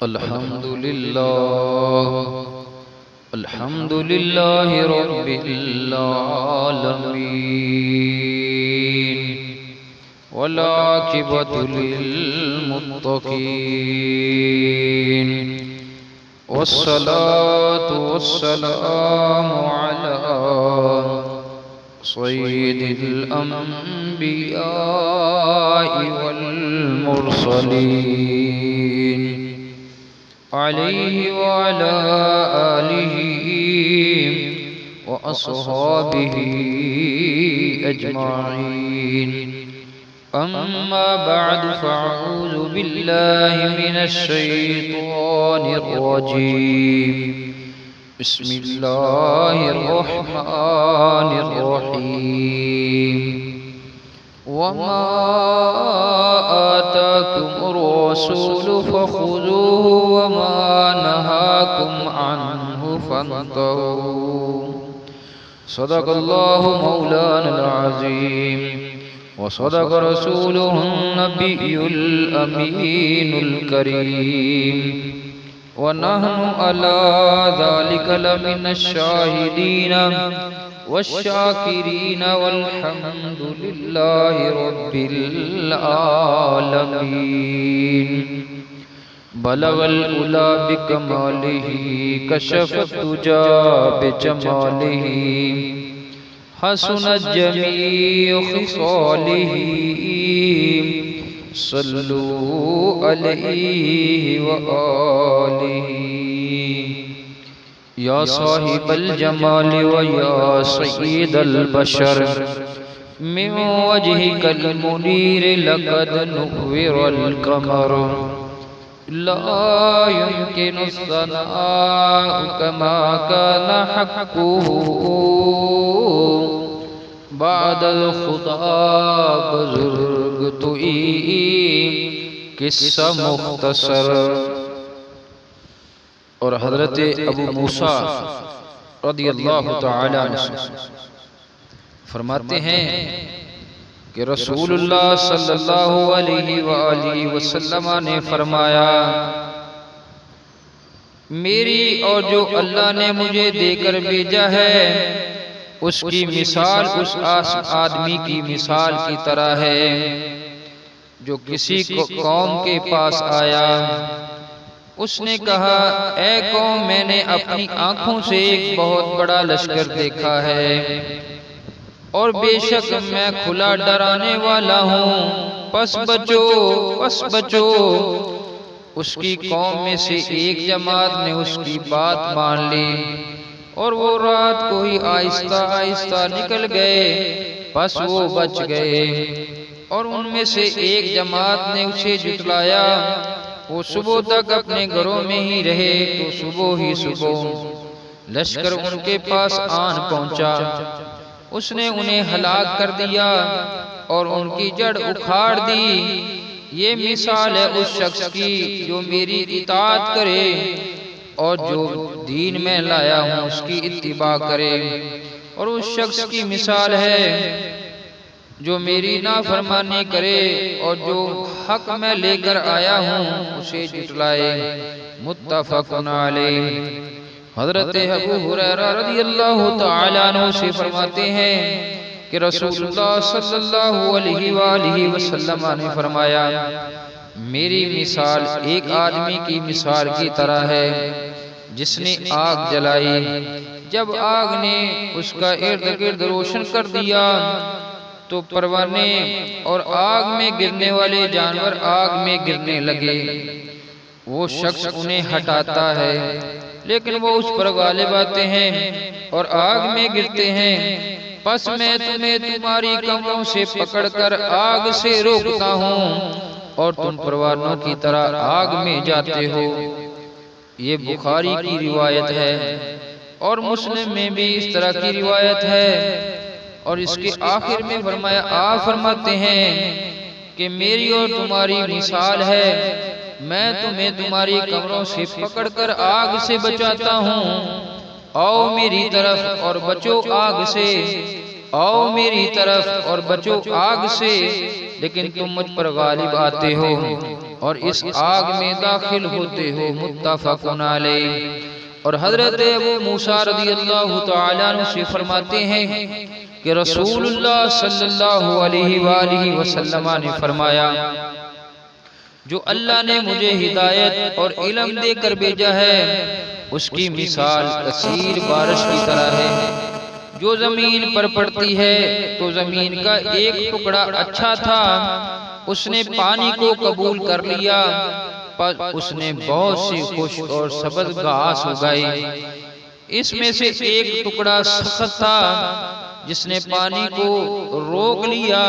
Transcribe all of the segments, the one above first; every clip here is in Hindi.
अल्हम्दुलिल्लाह रब्बिल आलमीन वल आक़िबतु लिल मुत्तक़ीन वस्सलातु वस्सलामु अला सय्यिदिल अंबिया'i वल मुरसलीन अलैहि व अला आलिहि व अस्हाबिहि अजमाइन। अम्मा बअद फ़अऊज़ु बिल्लाहि मिनश शैतानिर रजीम। बिस्मिल्लाहिर रहमानिर रहीम। वमा आताकुमुर रसूलु फ़ख़ुज़ूहु वमा नहाकुम अन्हु फ़न्तहू। सदक़ल्लाहु मौलानल अज़ीम व सदक़ रसूलुहुन नबियुल अमीनुल करीम व नहनु अला ज़ालिका लमिनश शाहिदीन वश्शाकिरीन वल्हम्दुलिल्लाहि रब्बिल आलमीन। बलगल उला बिकमालिही कशफत तुजा बिजमालिही हसनत जमीउ खिसालिही सल्लू अलैहि व आलिही। या साहिबल जमाल व या सय्यिदल बशर मिन वजहिकल मुनीर लक़द नुव्विरल क़मर ला युमकिनु सनाउ कमा कान हक़्क़ुहु बअदल खुदा बुज़ुर्ग तुई किस्सा मुख्तसर। और हज़रत अबू मूसा रज़ियल्लाहु तआला अन्हु फरमाते हैं कि रसूलुल्लाह सल्लल्लाहु अलैहि वसल्लम ने फरमाया, मेरी और जो अल्लाह ने मुझे देकर भेजा है उसकी मिसाल उस आदमी की मिसाल की तरह है जो किसी कौम के पास आया। उसने कहा, ऐ कौम, मैंने अपनी आंखों से एक बहुत बड़ा लश्कर देखा है और बेशक मैं खुला डराने वाला हूँ, पस बचो पस बचो। उसकी कौम में से एक जमात ने उसकी बात मान ली और वो रात को ही आहिस्ता आहिस्ता निकल गए, बस वो बच गए। और उनमें से एक जमात ने उसे जुटलाया, वो सुबह तक अपने घरों में ही रहे, तो सुबह ही सुबह लश्कर उनके पास आन पहुंचा। उसने उन्हें हलाक कर दिया और उनकी जड़ उखाड़ दी। ये मिसाल है उस शख्स की जो मेरी इताअत करे और जो दीन में लाया हूँ उसकी इत्तिबा करे, और उस शख्स की मिसाल है जो मेरी नाफरमानी करे और जो हक में लेकर आया हूँ उसे जुटलाए। मुत्तफ़क़ुन अलैह। हज़रत अबू हुरैरा रज़ियल्लाहु तआला अन्हु से फरमाते हैं कि रसूलुल्लाह सल्लल्लाहु अलैहि वसल्लम ने फरमाया, मेरी मिसाल एक आदमी की मिसाल की तरह है जिसने आग जलाई। जब आग ने उसका इर्द गिर्द रोशन कर दिया तो परवाने और आग में गिरने वाले जानवर आग में गिरने लगे। वो शख्स उन्हें हटाता है लेकिन वो उस पर गालिब आते हैं और आग में गिरते हैं। बस मैं तुम्हें तुम्हारी कमरों से पकड़कर आग से रोकता हूँ और तुम परवानों की तरह आग में जाते हो। ये बुखारी की रिवायत है और मुस्लिम में भी इस तरह की रिवायत है। और इसके आखिर में फरमाया, आप फरमाते हैं कि मेरी और तुम्हारी मिसाल है, मैं तुम्हें तुम्हारी कमरों से पकड़कर आग से बचाता हूँ, आओ मेरी तरफ और बचो आग से, आओ मेरी तरफ और बचो आग से, लेकिन तुम मुझ पर गालिब आते हो। और इस आग में दाखिल होते हो। मुत्तफ़क़ुन अलैह। और हजरत अबू मूसा रज़ियल्लाहु तआला अन्हु से फरमाते हैं कि रसूलुल्लाह सल्लल्लाहु अलैहि वसल्लम ने फरमाया, जो अल्लाह ने मुझे हिदायत और इल्म देकर भेजा है उसकी मिसाल कसीर बारिश की तरह है, जो जमीन पर पड़ती है तो जमीन का एक टुकड़ा अच्छा था, उसने पानी को कबूल कर लिया, पर उसने बहुत सी खुश और सबज घास उगाई। इसमें से एक टुकड़ा सख्त था जिसने पानी को रोक लिया,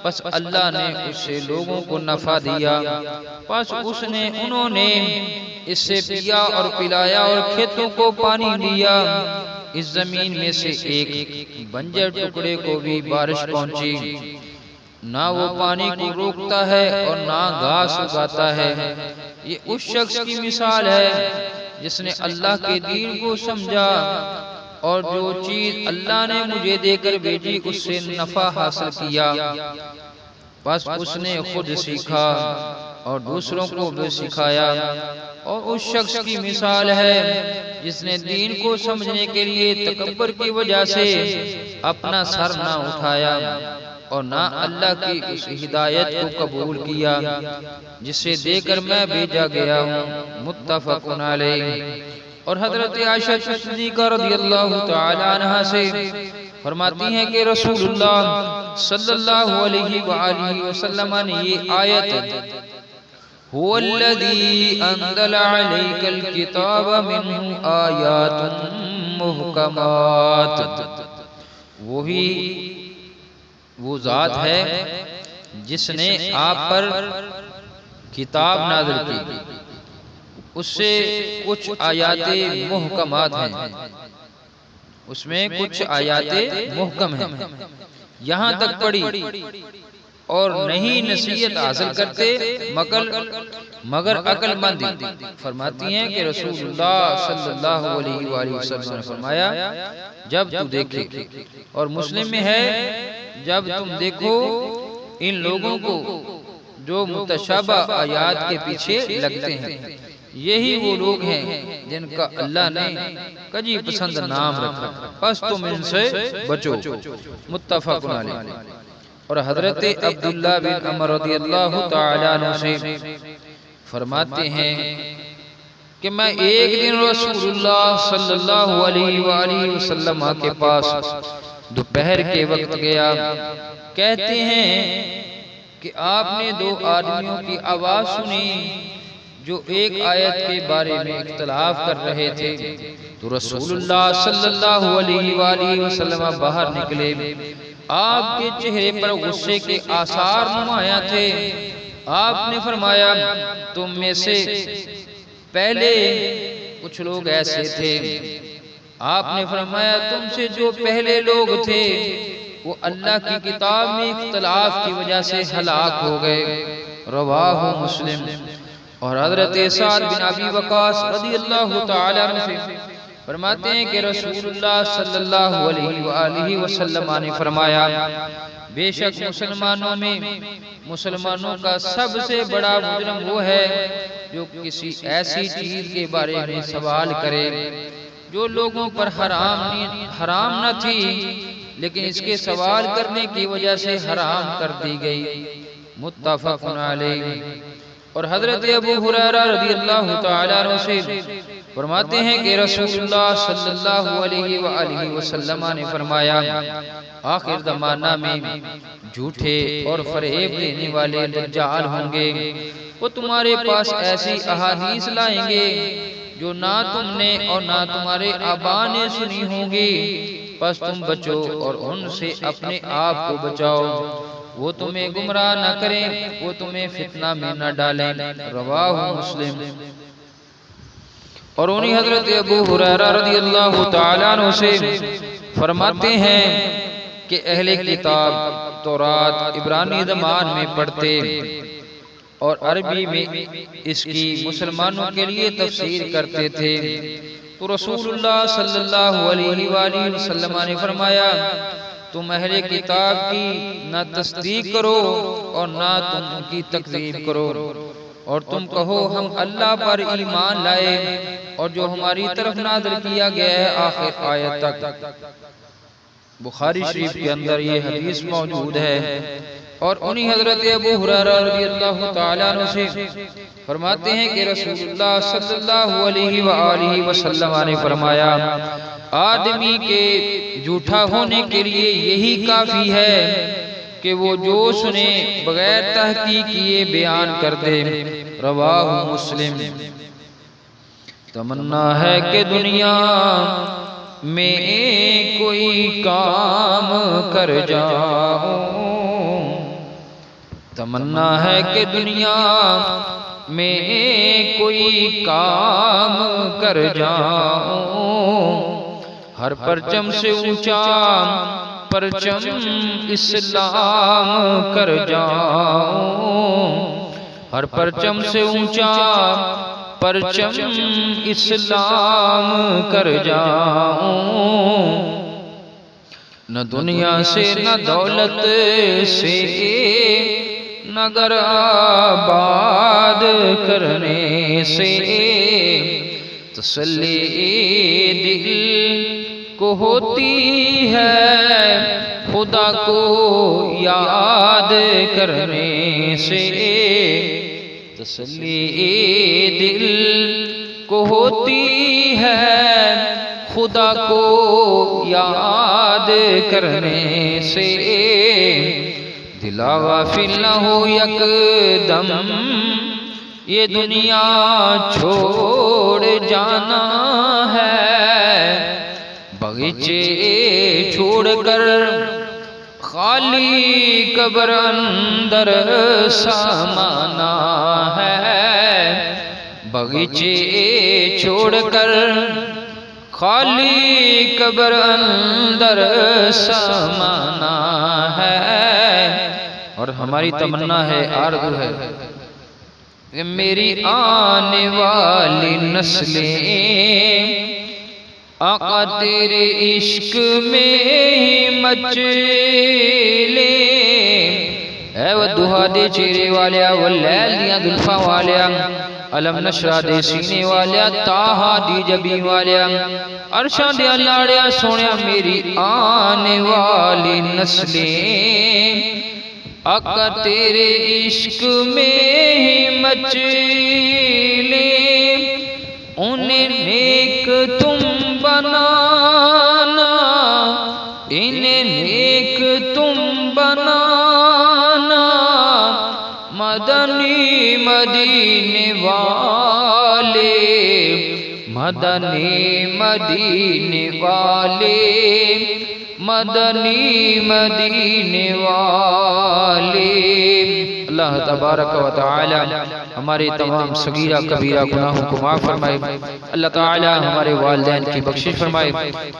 बस अल्लाह ने उससे लोगों को नफा दिया, बस उन्होंने इससे पिया और पिलाया और खेतों को पानी दिया। इस जमीन में से एक बंजर टुकड़े को भी बारिश पहुंची, ना वो पानी को रोकता है और ना घास उगाता है। ये उस शख्स की मिसाल है जिसने अल्लाह के दीन को समझा और जो चीज अल्लाह ने मुझे देकर भेजी उससे नफा हासिल किया, बस उसने खुद सीखा और दूसरों को भी सिखाया। और उस शख्स की मिसाल है जिसने दीन को समझने के लिए तकब्बुर की वजह से अपना सर ना उठाया और ना अल्लाह की उस हिदायत को कबूल किया जिसे देकर मैं भेजा गया हूँ। मुत्तफ़क़ुन अलैह। और हजरत आयशा सिद्दीक़ा रज़ियल्लाहु तआला अन्हा से फरमाती हैं कि रसूलुल्लाह सल्लल्लाहु अलैहि वसल्लम ने ये आयत हुवल्लज़ी अंज़ला अलैकल किताब मिन्हु आयातुन मुहकमात, वही वो जात है जिसने आप पर किताब नाज़िल की, उससे कुछ आयाते मुहकमात हैं, उसमें कुछ आयाते मुहकम हैं। यहाँ तक पढ़ी और नहीं नसीहत हासिल करते मगर अक्लमंद। फरमाती हैं कि रसूलुल्लाह सल्लल्लाहु अलैहि वसल्लम ने फरमाया, जब तू देखे, और मुस्लिम में है, जब तुम देखो इन लोगों को जो मुतशाबा आयात के पीछे लगते हैं, यही वो लोग हैं जिनका अल्लाह ने कजी पसंद नाम रखा, बस तुम इनसे बचो। मुत्तफ़क़ुन अलैह। और हजरत अब्दुल्लाह बिन अमर रज़ियल्लाहु तआला अन्हु से फरमाते हैं कि मैं एक दिन रसूलुल्लाह सल्लल्लाहु अलैहि वसल्लम के पास दोपहर के वक्त गया। कहते हैं कि आपने दो आदमियों की आवाज सुनी जो एक आयत के बारे में इख्तिलाफ कर रहे थे, तो रसूलुल्लाह सल्लल्लाहु अलैहि वसल्लम बाहर निकले। आपके चेहरे पर गुस्से के आसार नुमाया थे। आपने फरमाया, तुम में से पहले कुछ लोग ऐसे थे। आपने फरमाया, तुमसे जो पहले लोग थे वो अल्लाह की किताब में इख्तिलाफ की वजह से हलाक हो गए। रवाहु मुस्लिम। और हजरत साद बिन अबी वक़ास रज़ियल्लाहु तआला अन्हु से फरमाते हैं कि रसूलुल्लाह सल्लल्लाहु अलैहि वसल्लम ने फरमाया, बेशक मुसलमानों का सबसे बड़ा मुजरम वो है जो किसी ऐसी चीज के बारे में सवाल करे जो लोगों पर हराम न थी, लेकिन इसके सवाल करने की वजह से हराम कर दी गई। मुत्तफ़क़ुन अलैह। और हजरत अबू हुरैरा रज़ियल्लाहु तआला अन्हु से फरमाते हैं कि रसूलुल्लाह सल्लल्लाहु अलैहि वसल्लम ने फरमाया, आखिर ज़माना में झूठे और फरेब देने वाले दज्जाल होंगे। वो तुम्हारे पास ऐसी अहादीस लाएंगे जो ना तुमने और ना तुम्हारे आबा ने सुनी होंगी, बस तुम बचो और उनसे अपने आप को बचाओ। वो तुम्हें गुमराह न करें, वो तुम्हें फितना में न डालें। रवाहु मुस्लिम। और उन्हीं हजरत अबू हुरैरा रज़ियल्लाहु तआला अन्हु से फरमाते हैं कि अहले किताब तौरात इब्रानी ज़बान में पढ़ते और अरबी में इसकी मुसलमानों के लिए तफसीर करते थे। तो रसूलुल्लाह सल्लल्लाहु अलैहि वसल्लम ने फरमाया, तुम अहले किताब की न तस्दीक करो और ना तुम उनकी तकज़ीब करो। और तुम कहो हम अल्लाह पर ईमान लाए और जो हमारी तरफ नाज़िल किया गया है आखिर आयत तक। बुखारी शरीफ के अंदर ये हदीस मौजूद है। और उन्हीं हजरत अबू हुरैरा रज़ियल्लाहु ताला अन्हु से फरमाते हैं कि रसूलुल्लाह सल्लल्लाहु अलैहि वसल्लम ने फरमाया, आदमी के झूठा होने के लिए यही काफी है कि वो जो सुने बगैर तहकीक किए बयान कर दे। रवाहु मुस्लिम। तमन्ना है कि दुनिया में कोई काम कर जाऊं, तमन्ना है कि दुनिया में कोई काम कर जाऊं, हर परचम से ऊंचा परचम इस्लाम कर जाऊं, हर परचम से ऊंचा परचम इस्लाम कर जाऊं। न दुनिया से न दौलत से नगर आबाद करने से तसल्ली दिल को होती है, खुदा को याद करने से तसल्ली दिल को होती है, खुदा को याद करने से। दिला गाफिल न हो यकदम ये दुनिया छोड़ जाना है, बगीचे छोड़कर खाली कब्र अंदर समाना है, बगीचे छोड़कर खाली कब्र अंदर समाना है। और हमारी तमन्ना है, आरज़ू है कि मेरी आने वाली नस्लें आका तेरे इश्क में ही मचले। है वो दुहा दे चेहरे वाले, वो लैल दिया जुल्फा वाले, अलम नशरा दे सीने वाले, ताहा दी जबी वाले, अरशा दे लाड़िया सोनिया मेरी आने वाली नस्लें आका तेरे इश्क में ही मचले। उन्हें नेक तुम बनाना, इन्हें नेक तुम बनाना, मदनी मदीने वाले, मदनी मदीने वाले, मदनी मदीने वाले। अल्लाह तबारक व तआला हमारे तमाम सगीरा कबीरा गुनाहों को माफ़ फरमाए। अल्लाह ताला हमारे वालिदैन की बख्शिश फरमाए,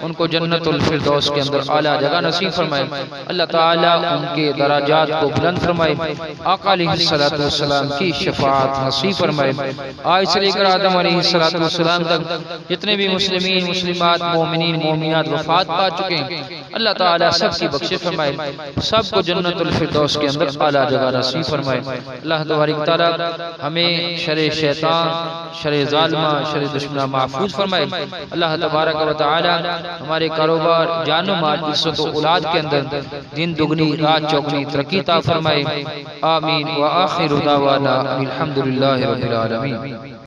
उनको जन्नतुल फिरदौस के अंदर आला जगह नसीब फरमाए। अल्लाह ताला उनके दराजात को बुलंद फरमाए, आका अलैहिस्सलातु वस्सलाम की शफाअत नसीब फरमाए। आज से लेकर आदम अलैहिस्सलातु वस्सलाम तक जितने भी मुस्लिमीन मुस्लिमात मोमिनीन मोमिनात वफात पा चुके हैं, अल्लाह ताला सबकी बख्शिश फरमाए, सबको जन्नतुल फिरदौस के अंदर आला जगह नसीब फरमाए। अल्लाह तबारक व तआला हमें शर शैतान, शर ज़ालिमा, शर दुश्मना महफूज फरमाए। अल्लाह तबारक व तआला हमारे कारोबार, जान माल, इज्जत व औलाद के अंदर दिन दुगनी रात चौगनी तरक्की अता फरमाए। आमीन व आखिरु दावाना अल्हम्दुलिल्लाहि रब्बिल आलमीन।